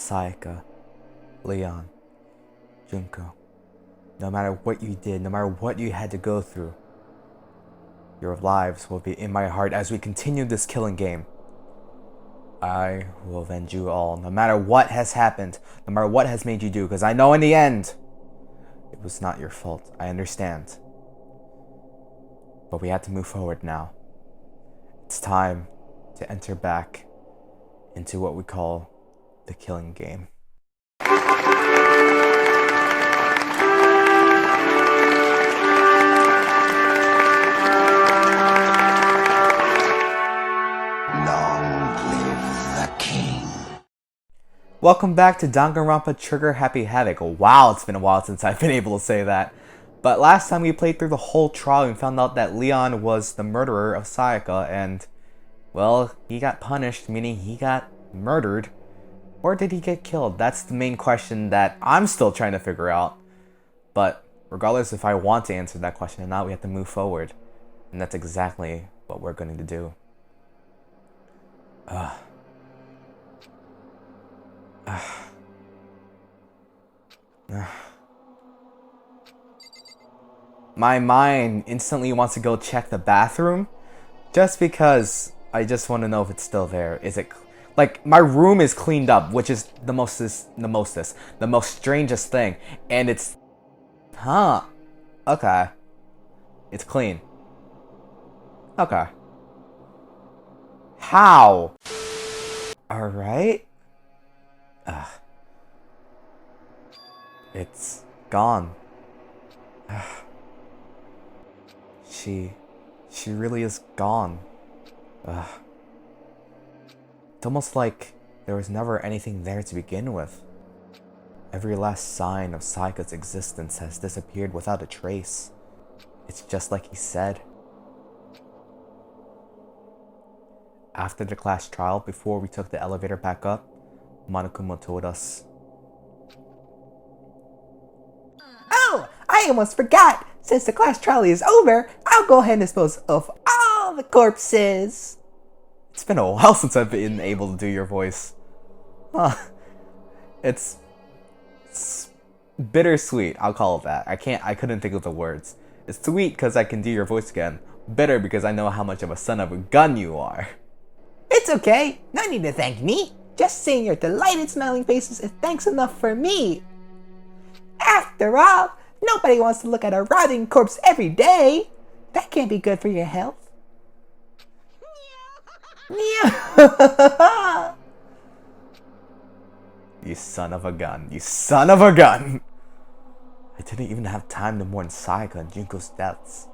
Sayaka, Leon, Junko, no matter what you did, no matter what you had to go through, your lives will be in my heart as we continue this killing game. I will avenge you all, no matter what has happened, no matter what has made you do, because I know in the end, it was not your fault. I understand. But we have to move forward now. It's time to enter back into what we call the killing game. Welcome back to Danganronpa Trigger Happy Havoc. Wow, it's been a while since I've been able to say that. But last time we played through the whole trial and found out that Leon was the murderer of Sayaka and, well, he got punished, meaning he got murdered. Or did he get killed? That's the main question that I'm still trying to figure out. But regardless if I want to answer that question or not, we have to move forward. And that's exactly what we're going to do. My mind instantly wants to go check the bathroom just because I just want to know if it's still there. Is it like my room is cleaned up, which is the most strangest thing, and it's okay. It's clean. Okay. How? All right. It's gone. She really is gone. It's almost like there was never anything there to begin with. Every last sign of Sayaka's existence has disappeared without a trace. It's just like he said. After the class trial, before we took the elevator back up, Monokuma told us, "Oh, I almost forgot! Since the class trial is over, I'll go ahead and dispose of all the corpses." It's been a while since I've been able to do your voice. Huh. It's bittersweet, I'll call it that. I couldn't think of the words. It's sweet because I can do your voice again. Bitter because I know how much of a son of a gun you are. It's okay. No need to thank me. Just seeing your delighted smiling faces is thanks enough for me. After all, nobody wants to look at a rotting corpse every day. That can't be good for your health. You son of a gun. You son of a gun. I didn't even have time to mourn Sayaka and Junko's deaths.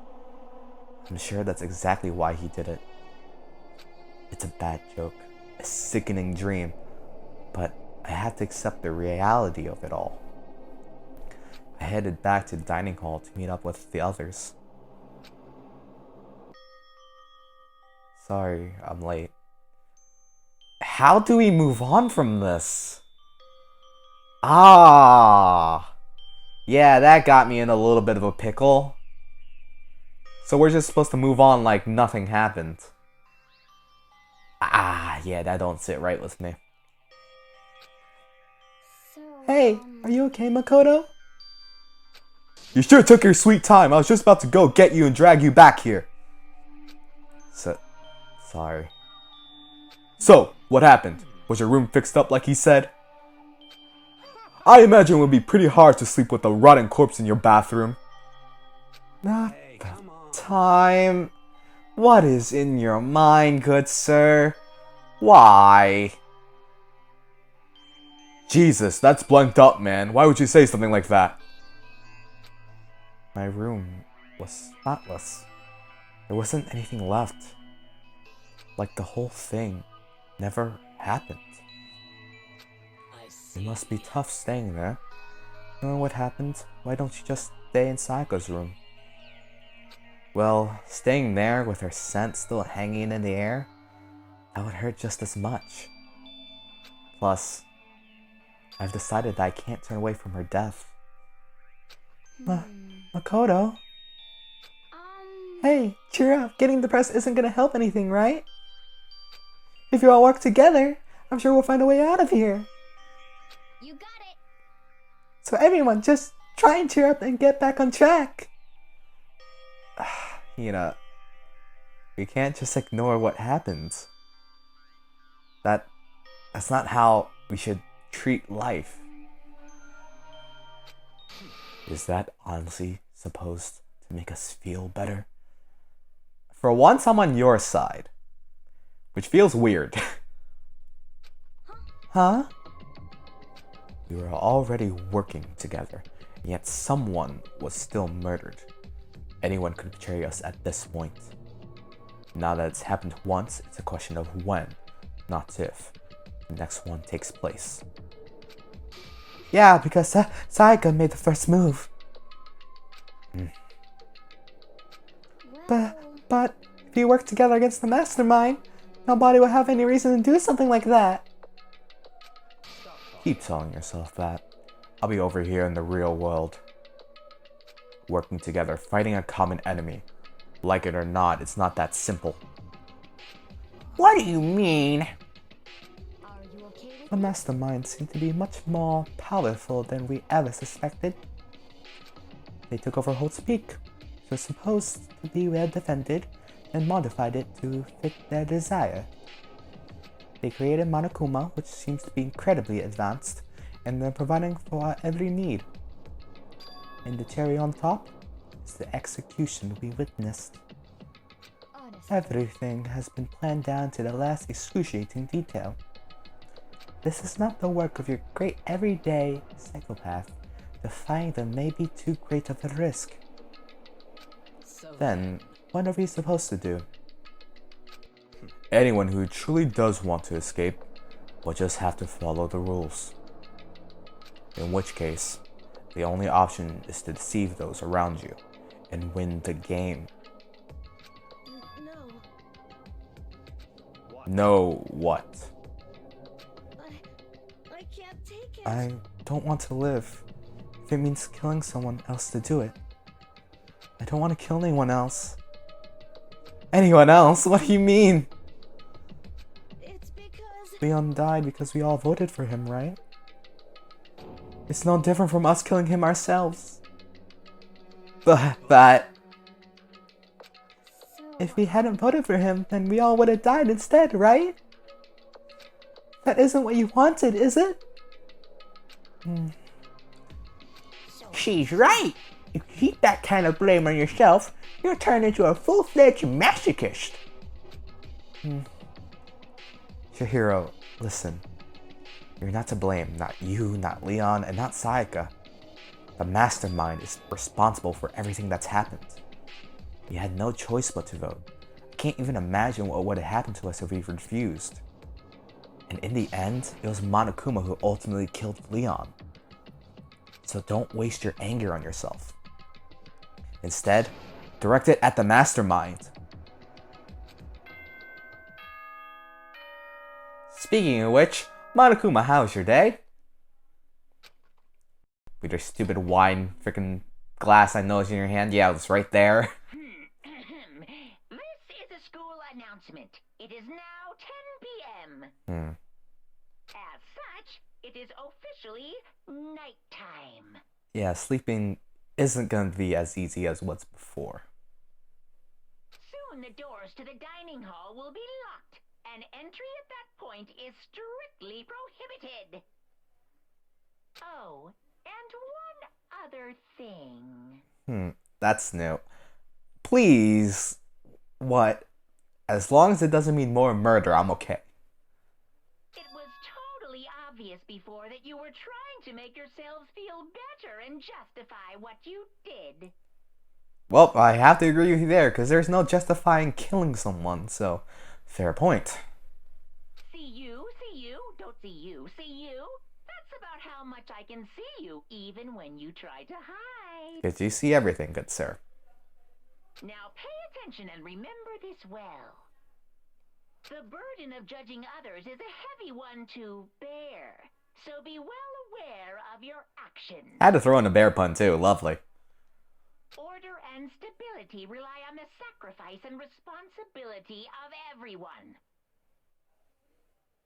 I'm sure that's exactly why he did it. It's a bad joke, a sickening dream, but I had to accept the reality of it all. I headed back to the dining hall to meet up with the others. Sorry, I'm late. How do we move on from this? Yeah, that got me in a little bit of a pickle. So we're just supposed to move on like nothing happened. Yeah, that don't sit right with me. Hey, are you okay, Makoto? You sure took your sweet time. I was just about to go get you and drag you back here. Sorry. So, what happened? Was your room fixed up like he said? I imagine it would be pretty hard to sleep with a rotten corpse in your bathroom. Not the time. What is in your mind, good sir? Why? Jesus, that's blanked up, man. Why would you say something like that? My room was spotless. There wasn't anything left. Like the whole thing never happened. It must be tough staying there. Knowing what happened, why don't you just stay in Sayaka's room? Well, staying there with her scent still hanging in the air, that would hurt just as much. Plus, I've decided that I can't turn away from her death. Makoto? Hey, cheer up. Getting depressed isn't gonna help anything, right? If you all work together, I'm sure we'll find a way out of here. So everyone, just try and cheer up and get back on track. Hina, we can't just ignore what happens. That's not how we should treat life. Is that honestly supposed to make us feel better? For once, I'm on your side. Which feels weird. Huh? We were already working together, and yet someone was still murdered. Anyone could betray us at this point. Now that it's happened once, it's a question of when, not if, the next one takes place. Yeah, because Sayaka made the first move. But if you work together against the mastermind, nobody will have any reason to do something like that. Keep telling yourself that. I'll be over here in the real world. Working together, fighting a common enemy. Like it or not, it's not that simple. What do you mean? The masterminds seem to be much more powerful than we ever suspected. They took over Holt's Peak, which was supposed to be well defended, and modified it to fit their desire. They created Monokuma, which seems to be incredibly advanced, and they're providing for our every need. And the cherry on top is the execution we witnessed. Everything has been planned down to the last excruciating detail. This is not the work of your great everyday psychopath. Defying them may be too great of a risk. Then, what are we supposed to do? Anyone who truly does want to escape will just have to follow the rules. In which case, the only option is to deceive those around you and win the game. No what? I can't take it. I don't want to live. If it means killing someone else to do it. I don't want to kill anyone else. Anyone else? What do you mean? It's because Leon died because we all voted for him, right? It's no different from us killing him ourselves. But if we hadn't voted for him, then we all would have died instead, right? That isn't what you wanted, is it? She's right. If you keep that kind of blame on yourself, you'll turn into a full-fledged masochist. Chihiro, listen. You're not to blame. Not you, not Leon, and not Sayaka. The mastermind is responsible for everything that's happened. We had no choice but to vote. I can't even imagine what would have happened to us if we refused. And in the end, it was Monokuma who ultimately killed Leon. So don't waste your anger on yourself. Instead, direct it at the mastermind. Speaking of which, Monokuma, how's your day? With your stupid wine freaking glass I noticed in your hand. Yeah, it's right there. This is a school announcement. It is now 10 p.m. As such, it is officially nighttime. Yeah, sleeping isn't going to be as easy as what's before. Soon the doors to the dining hall will be locked, and entry at that point is strictly prohibited. Oh, and one other thing. That's new. Please, what? As long as it doesn't mean more murder, I'm okay. It was totally obvious before that you were trying to make yourselves feel better and justify what you did. Well, I have to agree with you there, because there's no justifying killing someone, so fair point. See you, don't see you, see you. That's about how much I can see you, even when you try to hide. Because you see everything, good sir. Now pay attention and remember this well. The burden of judging others is a heavy one to bear, so be well aware of your actions. I had to throw in a bear pun too, lovely. Order and stability rely on the sacrifice and responsibility of everyone.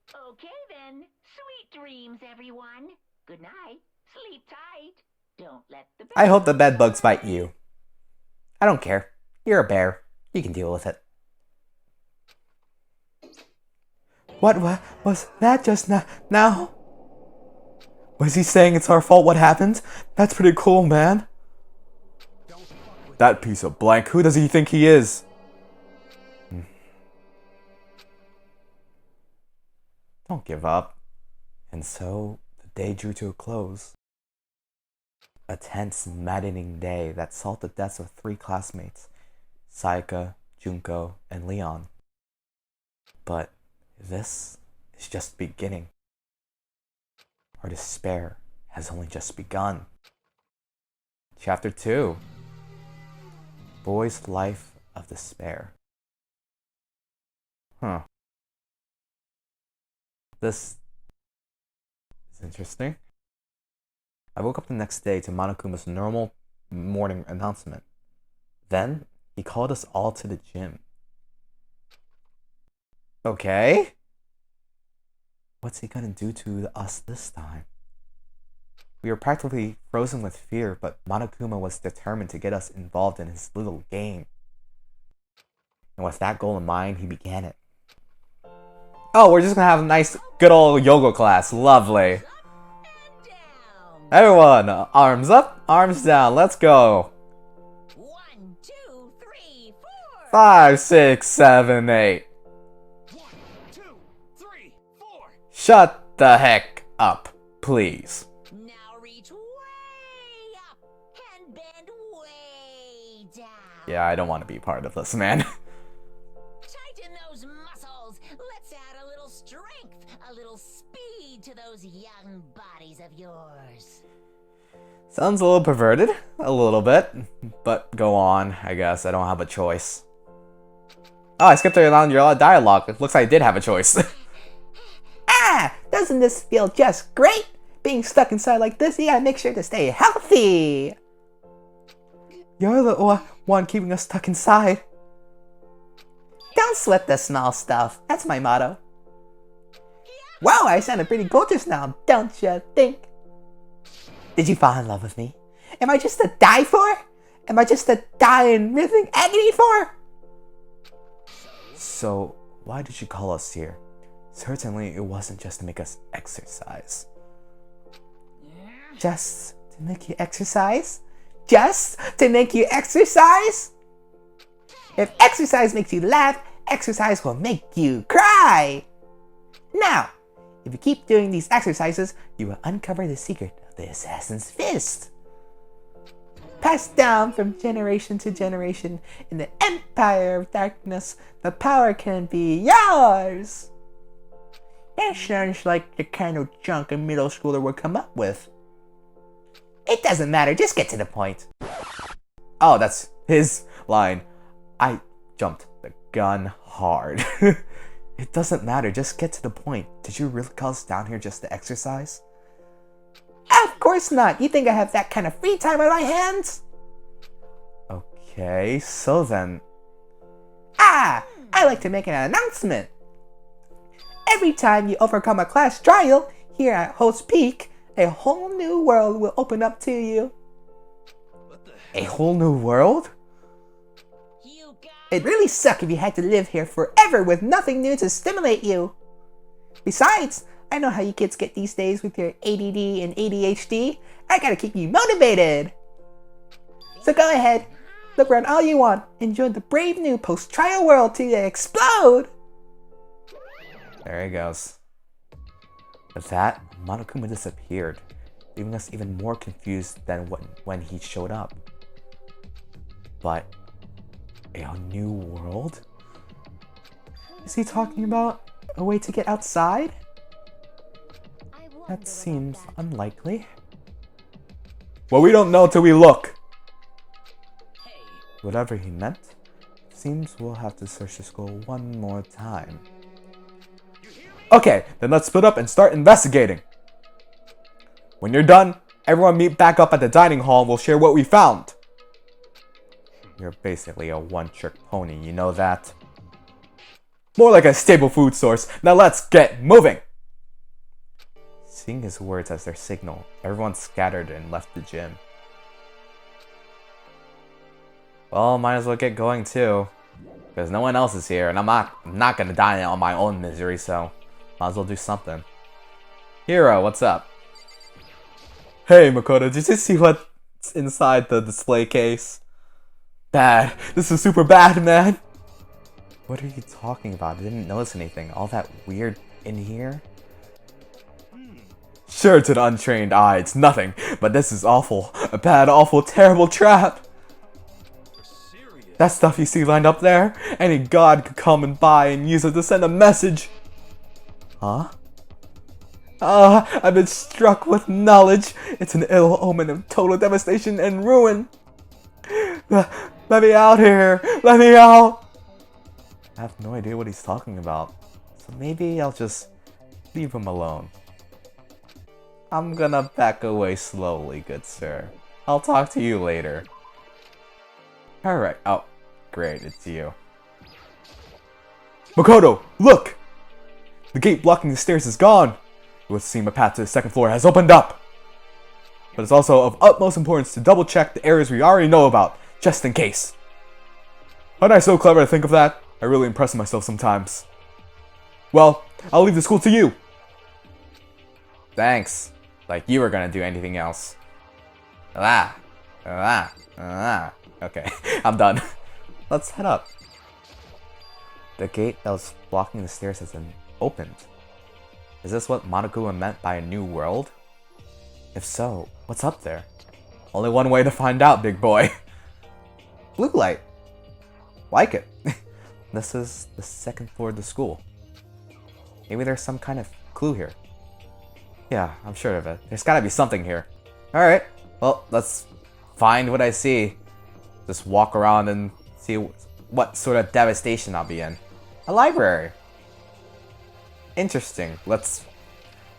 Okay then, sweet dreams everyone. Good night. Sleep tight. Don't let the I hope the bed bugs bite you. I don't care. You're a bear. You can deal with it. What was that just now? Was he saying it's our fault what happened? That's pretty cool, man. That piece of blank, who does he think he is? Don't give up. And so, the day drew to a close. A tense, maddening day that saw the deaths of 3 classmates, Sayaka, Junko, and Leon. But this is just the beginning. Our despair has only just begun. Chapter 2. Boy's Life of Despair. Huh. This is interesting. I woke up the next day to Monokuma's normal morning announcement. Then, he called us all to the gym. Okay. What's he gonna do to us this time? We were practically frozen with fear, but Monokuma was determined to get us involved in his little game. And with that goal in mind, he began it. Oh, we're just gonna have a nice, good old yoga class. Lovely. Everyone, arms up, arms down. Let's go. 1, 2, 3, 4. 5, 6, 7, 8. 1, 2, 3, 4. Shut the heck up, please. Now reach way up and bend way down. Yeah, I don't want to be part of this, man. Tighten those muscles. Let's add a little strength, a little speed to those young bodies of yours. Sounds a little perverted, a little bit, but go on, I guess. I don't have a choice. Oh, I skipped around your dialogue. It looks like I did have a choice. Ah, doesn't this feel just great? Being stuck inside like this, you gotta make sure to stay healthy. You're the one keeping us stuck inside. Don't sweat the small stuff. That's my motto. Wow, I sounded pretty cool just now, don't you think? Did you fall in love with me? Am I just to die for? Am I just to die in rhythmic agony for? So, why did you call us here? Certainly, it wasn't just to make us exercise. Just to make you exercise? Just to make you exercise? If exercise makes you laugh, exercise will make you cry. Now, if you keep doing these exercises, you will uncover the secret of the assassin's fist. Passed down from generation to generation in the empire of darkness, the power can be yours. That sounds like the kind of junk a middle schooler would come up with. It doesn't matter, just get to the point. Oh, that's his line. I jumped the gun hard. It doesn't matter, just get to the point. Did you really call us down here just to exercise? Of course not. You think I have that kind of free time on my hands? Okay, so then... I like to make an announcement. Every time you overcome a class trial here at Host Peak, a whole new world will open up to you. A whole new world? You got It'd really suck if you had to live here forever with nothing new to stimulate you. Besides, I know how you kids get these days with your ADD and ADHD. I gotta keep you motivated. So go ahead, look around all you want. Enjoy the brave new post-trial world till you explode. There he goes. With that, Monokuma disappeared, leaving us even more confused than when he showed up. But a new world? Is he talking about a way to get outside? That seems unlikely. Well, we don't know till we look. Whatever he meant, seems we'll have to search the school one more time. Okay, then let's split up and start investigating. When you're done, everyone meet back up at the dining hall and we'll share what we found. You're basically a one-trick pony, you know that? More like a stable food source. Now let's get moving. seeing his words as their signal, everyone scattered and left the gym. Well, might as well get going too, because no one else is here, and I'm not gonna die on my own misery, so might as well do something. Hero, what's up? Hey Makoto, did you see what's inside the display case? Bad. This is super bad, man. What are you talking about? I didn't notice anything. All that weird in here? Sure, to the untrained eye, it's nothing, but this is awful. A bad, awful, terrible trap. That stuff you see lined up there? Any god could come and buy and use it to send a message. Huh? I've been struck with knowledge. It's an ill omen of total devastation and ruin. Let me out here. Let me out. I have no idea what he's talking about. So maybe I'll just leave him alone. I'm gonna back away slowly, good sir. I'll talk to you later. Alright. Oh, great. It's you. Makoto, look! The gate blocking the stairs is gone. It would seem a path to the second floor has opened up. But it's also of utmost importance to double check the areas we already know about, just in case. Aren't I so clever to think of that? I really impress myself sometimes. Well, I'll leave the school to you. Thanks. Like you were gonna do anything else. Okay, I'm done. Let's head up. The gate that was blocking the stairs has been opened. Is this what Monokuma meant by a new world? If so, what's up there? Only one way to find out, big boy. Blue light. Like it. This is the second floor of the school. Maybe there's some kind of clue here. Yeah, I'm sure of it. There's gotta be something here. Alright, well, let's find what I see. Just walk around and see what sort of devastation I'll be in. A library. Interesting. Let's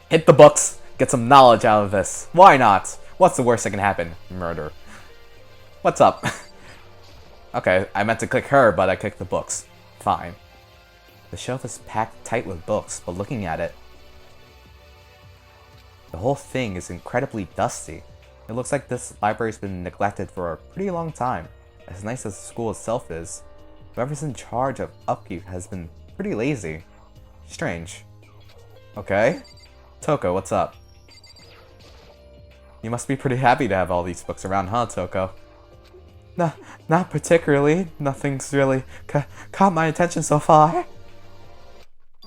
hit the books, get some knowledge out of this. Why not? What's the worst that can happen? Murder. What's up? Okay, I meant to click her, but I clicked the books. Fine. The shelf is packed tight with books, but looking at it, the whole thing is incredibly dusty. It looks like this library's been neglected for a pretty long time. As nice as the school itself is, whoever's in charge of upkeep has been pretty lazy. Strange. Okay. Toko, what's up? You must be pretty happy to have all these books around, huh, Toko? Not particularly. Nothing's really caught my attention so far.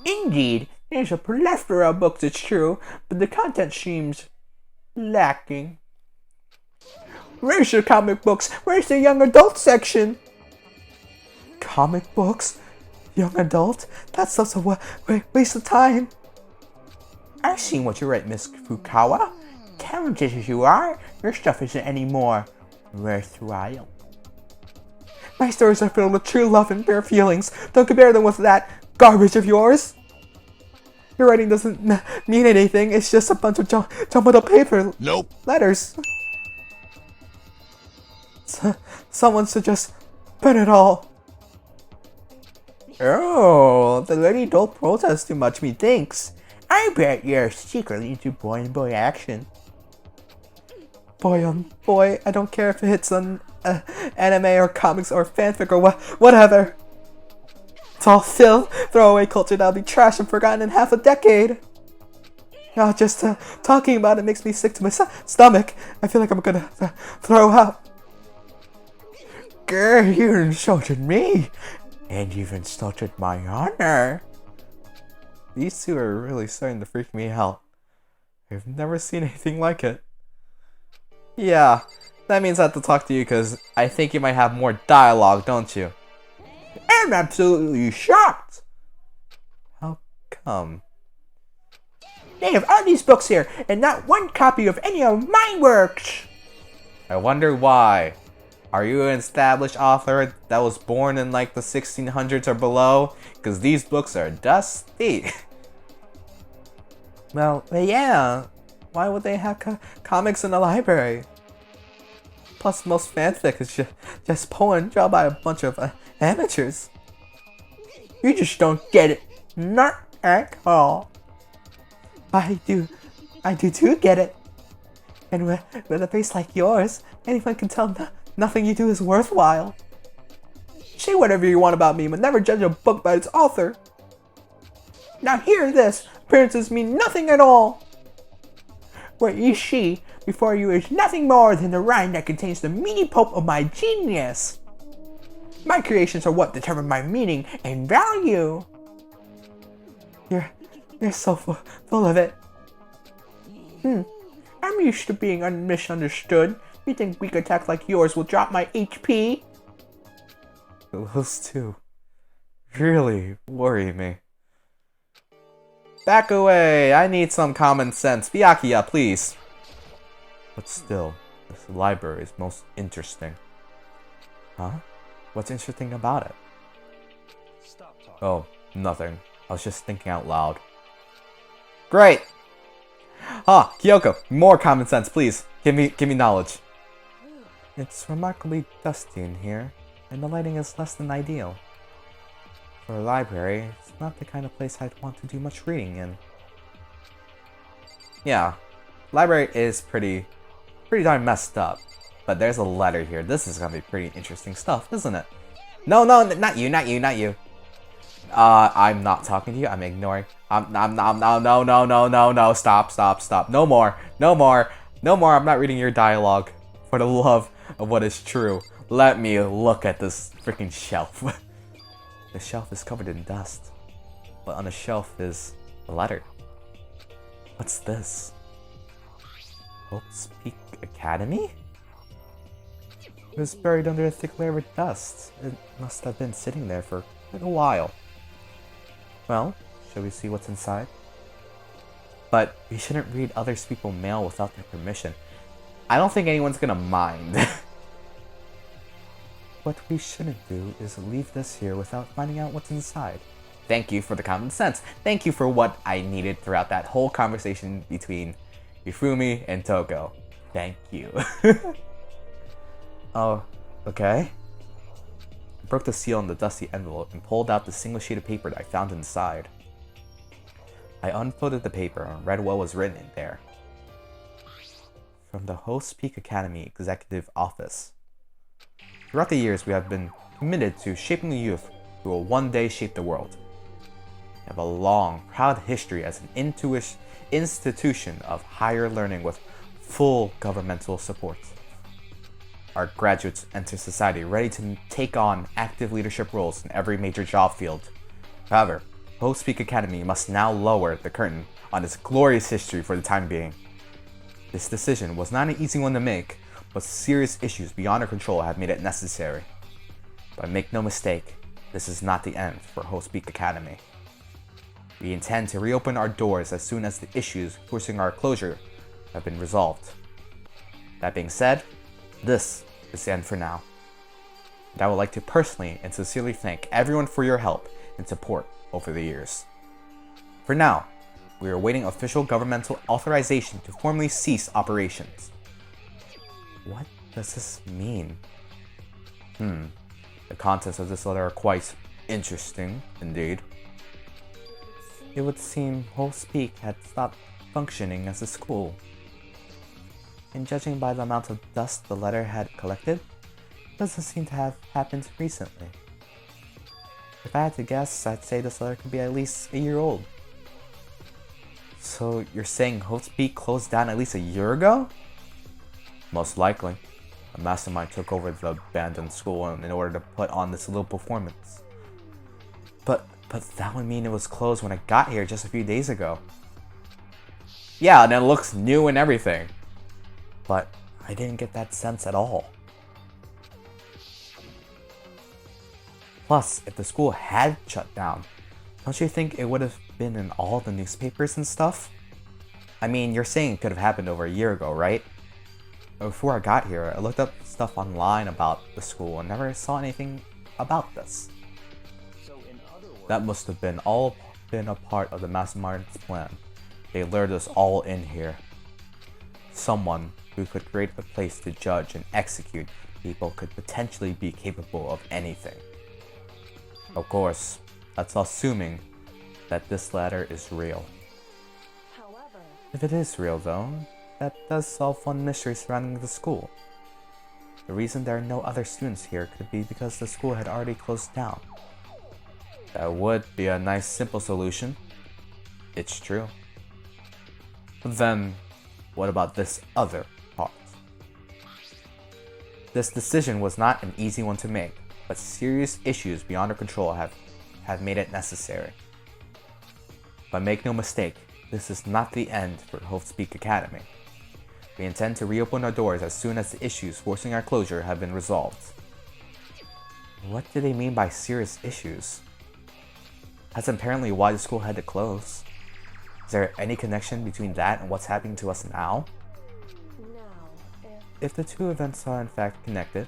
Indeed, there's a plethora of books, it's true, but the content seems lacking. Where's your comic books? Where's the young adult section? Comic books? Young adult? That's such a waste of time. I've seen what you write, Miss Fukawa. Talented as you are, your stuff isn't any more worthwhile. My stories are filled with true love and bare feelings. Don't compare them with that garbage of yours. Your writing doesn't mean anything. It's just a bunch of jumbled up paper. Nope. Letters. Someone should just burn it all. Oh, the lady don't protest too much, methinks. I bet you're secretly into boy on boy action. Boy on boy, I don't care if it's on anime or comics or fanfic or whatever. It's all filth, throwaway culture that'll be trashed and forgotten in half a decade. Oh, just talking about it makes me sick to my stomach. I feel like I'm gonna throw up. Girl, you insulted me. And you've insulted my honor. These two are really starting to freak me out. I've never seen anything like it. Yeah, that means I have to talk to you because I think you might have more dialogue, don't you? I'm absolutely shocked. How come? They have all these books here and not one copy of any of my works. I wonder why. Are you an established author that was born in like the 1600s or below? Because these books are dusty. Well, yeah. Why would they have comics in the library? Plus, most fanfic is just poem drawn by a bunch of amateurs. You just don't get it. Not at all. I do I do too get it. And with a face like yours, anyone can tell nothing you do is worthwhile. Say whatever you want about me, but never judge a book by its author. Now hear this, appearances mean nothing at all. What you see before you is nothing more than the rind that contains the meaning pulp of my genius. My creations are what determine my meaning and value. You're so full of it. I'm used to being misunderstood. You think weak attacks like yours will drop my HP? Those two really worry me. Back away! I need some common sense. Byakuya, please. But still, this library is most interesting. Huh? What's interesting about it? Stop talking. Oh, nothing. I was just thinking out loud. Great! Ah, Kyoko, more common sense, please. Give me knowledge. It's remarkably dusty in here, and the lighting is less than ideal. For a library, it's not the kind of place I'd want to do much reading in. Yeah, library is pretty darn messed up. But there's a letter here. This is gonna be pretty interesting stuff, isn't it? No, not you. I'm not talking to you. I'm ignoring. No. Stop. No more. I'm not reading your dialogue. For the love of what is true, let me look at this freaking shelf. The shelf is covered in dust, but on the shelf is a letter. What's this? Hope's Peak Academy? It was buried under a thick layer of dust. It must have been sitting there for quite a while. Well, shall we see what's inside? But we shouldn't read other people's mail without their permission. I don't think anyone's gonna mind. What we shouldn't do is leave this here without finding out what's inside. Thank you for the common sense. Thank you for what I needed throughout that whole conversation between Ifumi and Toko. Thank you. Oh, okay. I broke the seal on the dusty envelope and pulled out the single sheet of paper that I found inside. I unfolded the paper and read what was written in there. From the Host Peak Academy Executive Office. Throughout the years, we have been committed to shaping the youth who will one day shape the world. We have a long, proud history as an institution of higher learning with full governmental support. Our graduates enter society ready to take on active leadership roles in every major job field. However, Host Peak Academy must now lower the curtain on its glorious history for the time being. This decision was not an easy one to make, but serious issues beyond our control have made it necessary. But make no mistake, this is not the end for Host Peak Academy. We intend to reopen our doors as soon as the issues forcing our closure have been resolved. That being said, this is the end for now. And I would like to personally and sincerely thank everyone for your help and support over the years. For now, we are awaiting official governmental authorization to formally cease operations. What does this mean? The contents of this letter are quite interesting, indeed. It would seem Host Peak had stopped functioning as a school. And judging by the amount of dust the letter had collected, it doesn't seem to have happened recently. If I had to guess, I'd say this letter could be at least a year old. So you're saying Host Peak closed down at least a year ago? Most likely. A mastermind took over the abandoned school in order to put on this little performance. But that would mean it was closed when I got here just a few days ago. Yeah, and it looks new and everything. But I didn't get that sense at all. Plus, if the school had shut down, don't you think it would have been in all the newspapers and stuff? I mean, you're saying it could have happened over a year ago, right? Before I got here, I looked up stuff online about the school and never saw anything about this. That must have been all been a part of the mastermind's plan. They lured us all in here. Someone who could create a place to judge and execute people could potentially be capable of anything. Of course, that's assuming that this letter is real. However, If it is real though, that does solve one mystery surrounding the school. The reason there are no other students here could be because the school had already closed down. That would be a nice simple solution. It's true. But then, what about this other part? This decision was not an easy one to make, but serious issues beyond our control have made it necessary. But make no mistake, this is not the end for Hope Speak Academy. We intend to reopen our doors as soon as the issues forcing our closure have been resolved. What do they mean by serious issues? That's apparently why the school had to close. Is there any connection between that and what's happening to us now? No. If the two events are in fact connected,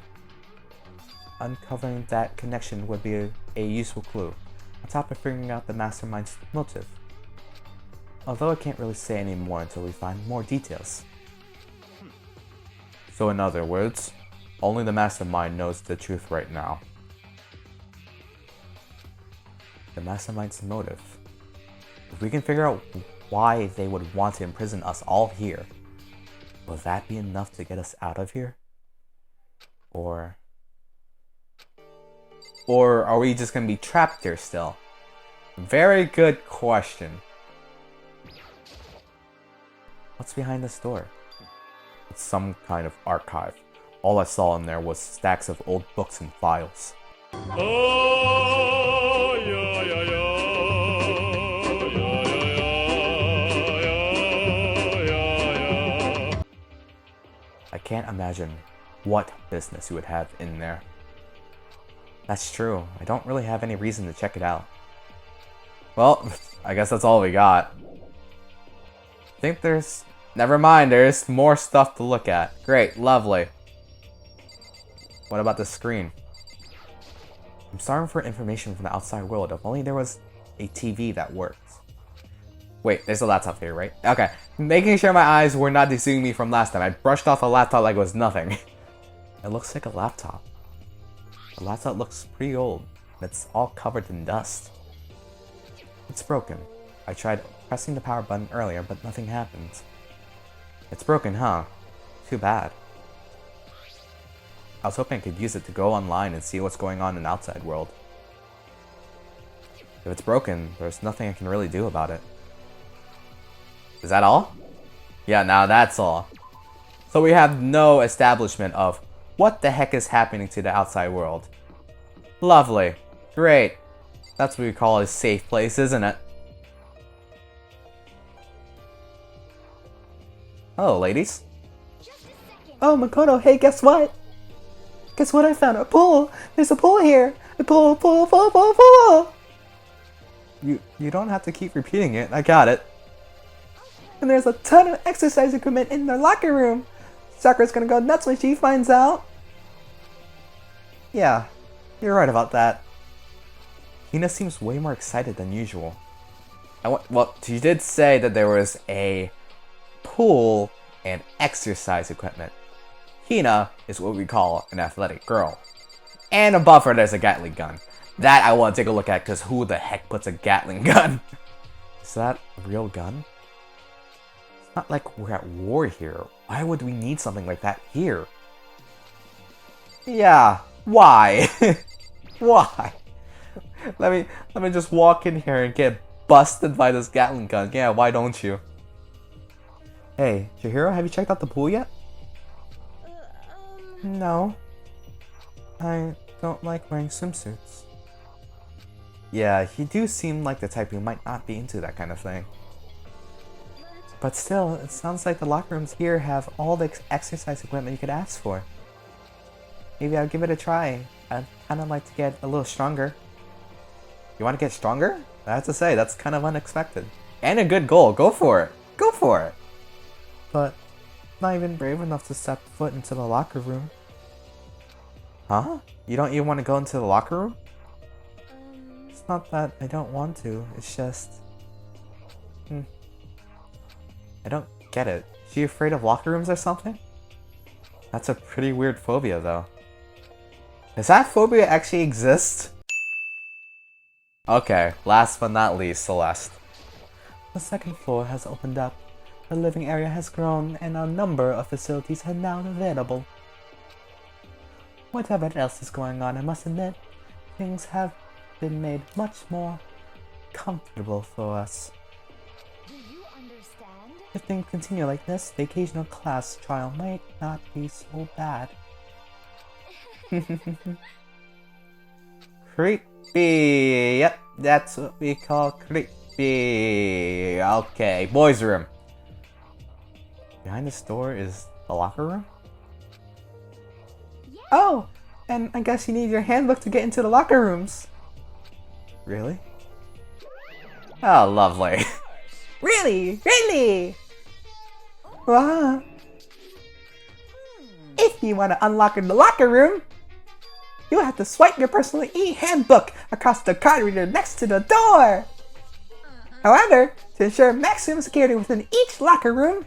uncovering that connection would be a useful clue, on top of figuring out the mastermind's motive. Although I can't really say any more until we find more details. So in other words, only the mastermind knows the truth right now. The mastermind's motive. If we can figure out why they would want to imprison us all here, will that be enough to get us out of here? Or are we just gonna be trapped here still? Very good question. What's behind this door? It's some kind of archive. All I saw in there was stacks of old books and files. I can't imagine what business you would have in there. That's true. I don't really have any reason to check it out. Well, I guess that's all we got. I think there's... Never mind, there's more stuff to look at. Great, lovely. What about the screen? I'm starving for information from the outside world. If only there was a TV that worked. Wait, there's a laptop here, right? Okay, making sure my eyes were not deceiving me from last time. I brushed off a laptop like it was nothing. It looks like a laptop. The laptop looks pretty old. It's all covered in dust. It's broken. I tried pressing the power button earlier, but nothing happened. It's broken, huh? Too bad. I was hoping I could use it to go online and see what's going on in the outside world. If it's broken, there's nothing I can really do about it. Is that all? Yeah, now that's all. So we have no establishment of what the heck is happening to the outside world. Lovely. Great. That's what we call a safe place, isn't it? Hello, ladies. Oh, Makoto, hey, guess what? Guess what I found? A pool! There's a pool here! A pool, pool, pool, pool, pool! You don't have to keep repeating it. I got it. And there's a ton of exercise equipment in the locker room. Sakura's gonna go nuts when she finds out. Yeah, you're right about that. Hina seems way more excited than usual. Well, she did say that there was a pool and exercise equipment. Hina is what we call an athletic girl. And above her there's a Gatling gun. That I want to take a look at because who the heck puts a Gatling gun? Is that a real gun? It's not like we're at war here. Why would we need something like that here? Yeah, why? Why? Let me just walk in here and get busted by this Gatling gun. Yeah, why don't you? Hey, Chihiro, have you checked out the pool yet? No. I don't like wearing swimsuits. Yeah, you do seem like the type who might not be into that kind of thing. But still, it sounds like the locker rooms here have all the exercise equipment you could ask for. Maybe I'll give it a try. I'd kind of like to get a little stronger. You want to get stronger? I have to say, that's kind of unexpected. And a good goal. Go for it. Go for it. But not even brave enough to step foot into the locker room. Huh? You don't even want to go into the locker room? It's not that I don't want to, it's just... I don't get it. Is she afraid of locker rooms or something? That's a pretty weird phobia, though. Does that phobia actually exist? Okay, last but not least, Celeste. The second floor has opened up. The living area has grown and a number of facilities are now available. Whatever else is going on, I must admit, things have been made much more comfortable for us. Do you understand? If things continue like this, the occasional class trial might not be so bad. Creepy! Yep, that's what we call creepy. Okay, boys' room. Behind this door is the locker room? Oh, and I guess you need your handbook to get into the locker rooms. Really? Oh, lovely. Really? Really? Wow. If you want to unlock the locker room, you'll have to swipe your personal e-handbook across the card reader next to the door. However, to ensure maximum security within each locker room,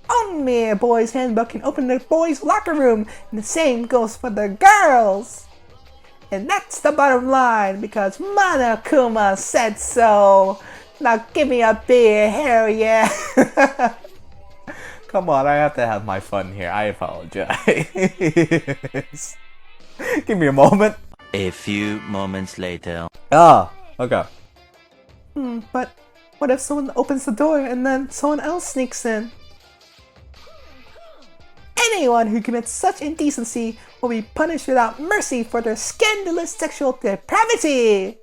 only a boy's handbook can open the boys' locker room, and the same goes for the girls. And that's the bottom line, because Monokuma said so. Now give me a beer, hell yeah. Come on, I have to have my fun here. I apologize. Give me a moment. A few moments later. Ah, okay. But what if someone opens the door and then someone else sneaks in? Anyone who commits such indecency will be punished without mercy for their scandalous sexual depravity!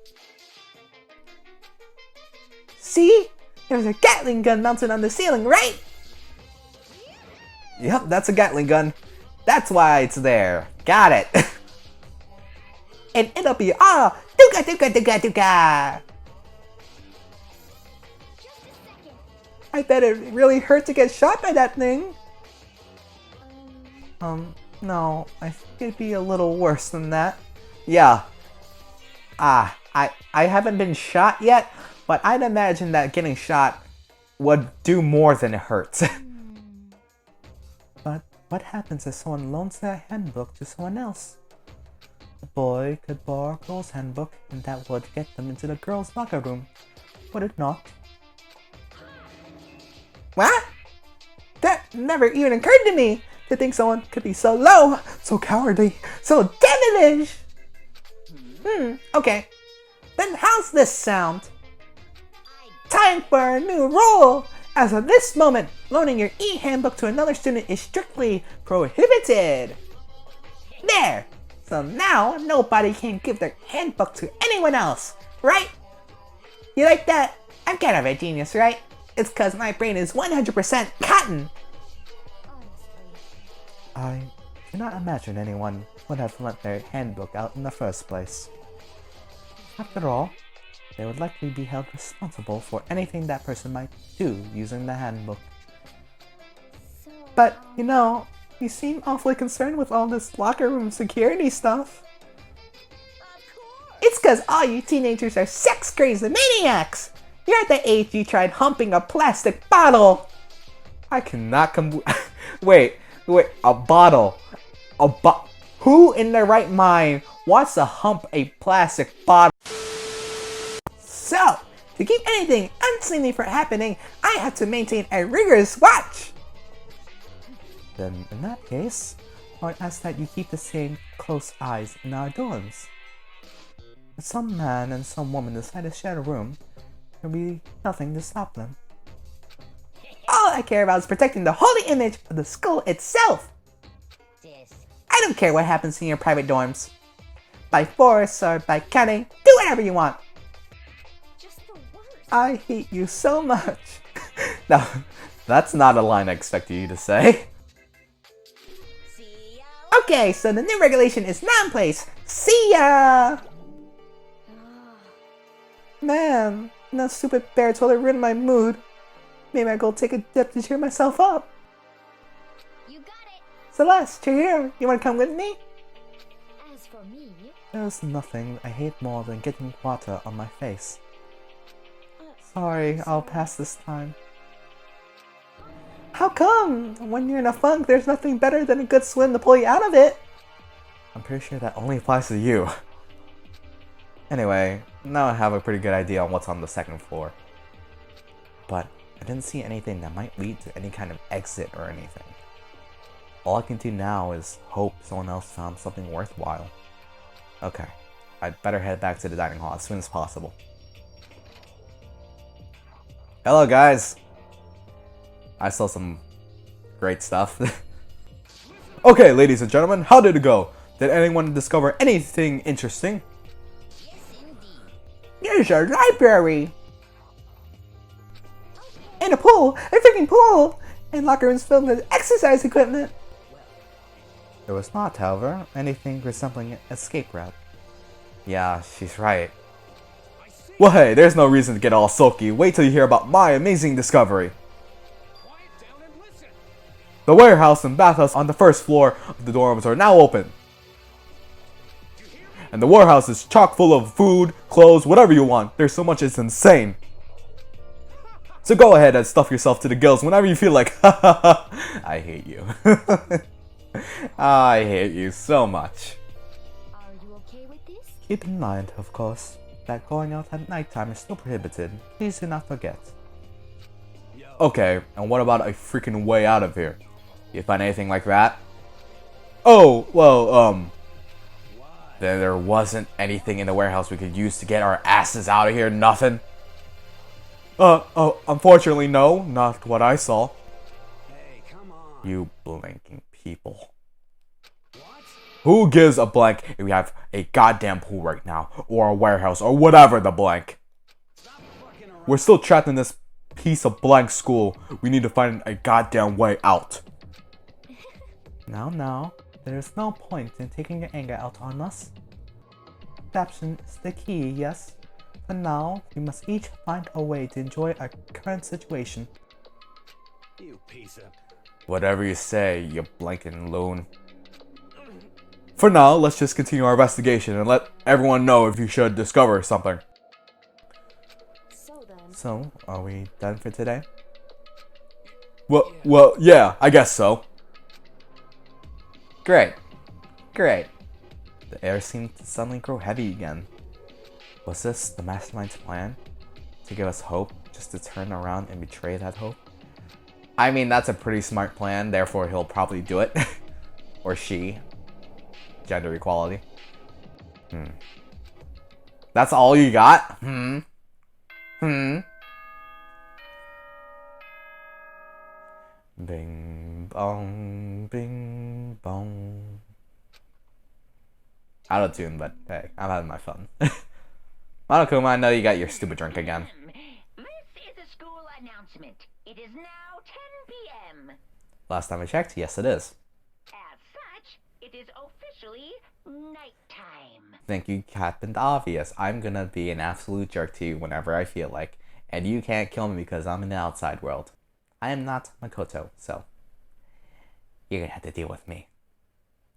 See? There's a Gatling gun mounted on the ceiling, right? Yep, that's a Gatling gun. That's why it's there. Got it. And it'll be all duga duga duga duga! I bet it really hurt to get shot by that thing. No, I think it'd be a little worse than that. Yeah. I haven't been shot yet, but I'd imagine that getting shot would do more than it hurts. But what happens if someone loans their handbook to someone else? The boy could borrow a girl's handbook, and that would get them into the girl's locker room. Would it not? What? That never even occurred to me! To think someone could be so low, so cowardly, so devilish! Okay. Then how's this sound? Time for a new rule! As of this moment, loaning your e-handbook to another student is strictly prohibited! There! So now, nobody can give their handbook to anyone else, right? You like that? I'm kind of a genius, right? It's cause my brain is 100% cotton! I do not imagine anyone would have lent their handbook out in the first place. After all, they would likely be held responsible for anything that person might do using the handbook. But, you know, you seem awfully concerned with all this locker room security stuff. It's cause all you teenagers are sex-crazy maniacs! You're at the age you tried humping a plastic bottle! I cannot Wait, a bottle. Who in their right mind wants to hump a plastic bottle? So, to keep anything unseemly from happening, I have to maintain a rigorous watch! Then, in that case, I would ask that you keep the same close eyes in our dorms. If some man and some woman decide to share a room, there will be nothing to stop them. All I care about is protecting the holy image of the school itself! I don't care what happens in your private dorms. By force or by cunning, do whatever you want! I hate you so much! No, that's not a line I expected you to say. Okay, so the new regulation is now in place. See ya! Man, that stupid bear totally ruined my mood. Maybe I go take a dip to cheer myself up. You got it. Celeste, you're here. You wanna come with me? As for me, There's nothing I hate more than getting water on my face. Sorry, I'll pass this time. How come? When you're in a funk, there's nothing better than a good swim to pull you out of it. I'm pretty sure that only applies to you. Anyway, now I have a pretty good idea on what's on the second floor. But I didn't see anything that might lead to any kind of exit or anything. All I can do now is hope someone else found something worthwhile. Okay, I'd better head back to the dining hall as soon as possible. Hello guys! I saw some great stuff. Okay, ladies and gentlemen, how did it go? Did anyone discover anything interesting? There's a library. And a pool. A freaking pool. And locker rooms filled with exercise equipment. There was not, however, anything resembling an escape route. Yeah, she's right. Well hey, there's no reason to get all sulky. Wait till you hear about my amazing discovery. The warehouse and bathhouse on the first floor of the dorms are now open. And the warehouse is chock full of food, clothes, whatever you want. There's so much, it's insane. So go ahead and stuff yourself to the gills whenever you feel like, I hate you. I hate you so much. Are you okay with this? Keep in mind, of course, that going out at nighttime is still prohibited. Please do not forget. Okay, and what about a freaking way out of here? You find anything like that? Oh, well, there wasn't anything in the warehouse we could use to get our asses out of here, nothing? Unfortunately no, not what I saw. Hey, come on. You blinking people. What? Who gives a blank if we have a goddamn pool right now, or a warehouse, or whatever the blank? Stop fucking around. We're still trapped in this piece of blank school. We need to find a goddamn way out. Now, there's no point in taking your anger out on us. Adaptation is the key, yes? For now, we must each find a way to enjoy our current situation. You piece of... Whatever you say, you blanking loon. For now, let's just continue our investigation and let everyone know if you should discover something. So then, So, are we done for today? Well, yeah, I guess so. Great. The air seemed to suddenly grow heavy again. Was this the mastermind's plan? To give us hope, just to turn around and betray that hope? I mean, that's a pretty smart plan, therefore he'll probably do it. Or she. Gender equality. That's all you got? Bing bong, bing bong. Out of tune, but hey, I'm having my fun. Monokuma, I know you got your stupid drink again. This is a school announcement. It is now 10 p.m. Last time I checked, yes it is. As such, it is officially nighttime. Thank you, Captain Obvious. I'm gonna be an absolute jerk to you whenever I feel like, and you can't kill me because I'm in the outside world. I am not Makoto, so you're gonna have to deal with me.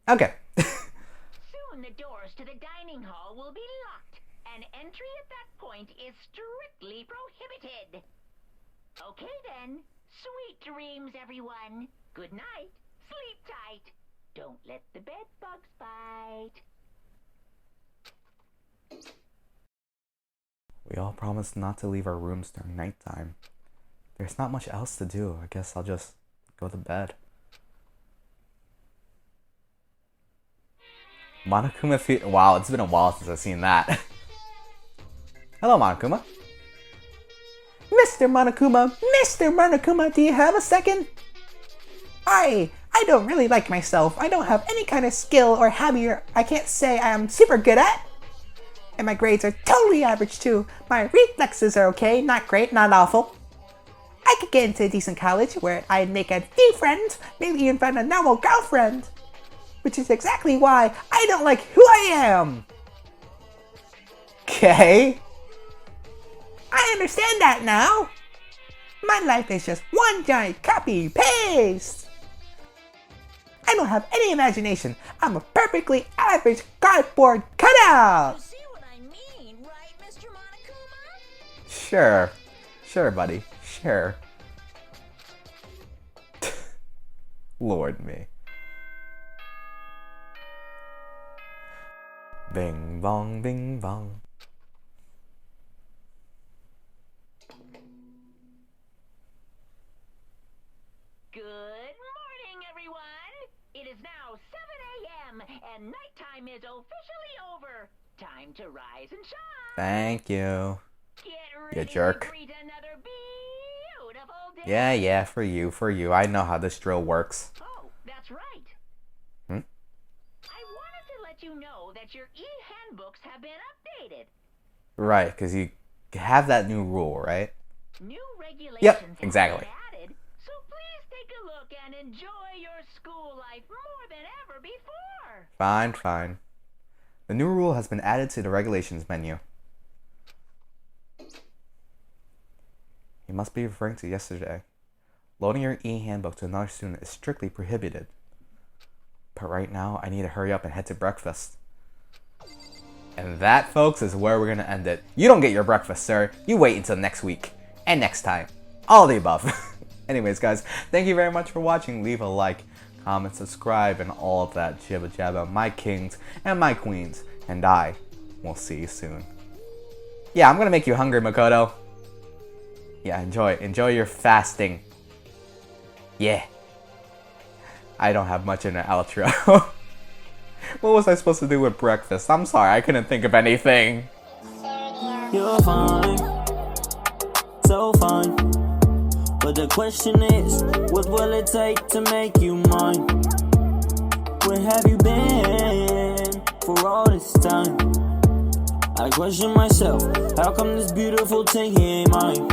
Okay. Soon the doors to the dining hall will be locked, and entry at that point is strictly prohibited. Okay then, sweet dreams everyone. Good night, sleep tight. Don't let the bed bugs bite. We all promised not to leave our rooms during nighttime. There's not much else to do. I guess I'll just go to bed. Monokuma wow, it's been a while since I've seen that. Hello, Monokuma. Mr. Monokuma, do you have a second? I don't really like myself. I don't have any kind of skill or hobby I can't say I'm super good at. And my grades are totally average too. My reflexes are okay, not great, not awful. I could get into a decent college where I'd make a few friends, maybe even find a normal girlfriend. Which is exactly why I don't like who I am. Okay. I understand that now. My life is just one giant copy-paste. I don't have any imagination. I'm a perfectly average cardboard cutout. See what I mean, right, Mr. Monokuma? Sure, buddy. Sure. Lord me. Bing bong, bing bong. is now 7 a.m. and nighttime is officially over. Time to rise and shine. Thank you. Get You ready jerk. to greet another beautiful day. Yeah, for you. I know how this drill works. Oh, that's right. Hmm? I wanted to let you know that your e-handbooks have been updated. Right, because you have that new rule, right? New regulations Yep, have exactly. been added, so please take a look and enjoy your school life more than ever before. Fine. The new rule has been added to the regulations menu. You must be referring to yesterday. Loading your e-handbook to another student is strictly prohibited. But right now, I need to hurry up and head to breakfast. And that, folks, is where we're going to end it. You don't get your breakfast, sir. You wait until next week. And next time. All the above. Anyways, guys, thank you very much for watching. Leave a like, comment, subscribe, and all of that jibba jabba. My kings and my queens. And I will see you soon. Yeah, I'm going to make you hungry, Makoto. Yeah, enjoy your fasting. Yeah. I don't have much in an outro. What was I supposed to do with breakfast? I'm sorry, I couldn't think of anything. You're fine, so fine. But the question is, what will it take to make you mine? Where have you been for all this time? I question myself, how come this beautiful thing here ain't mine?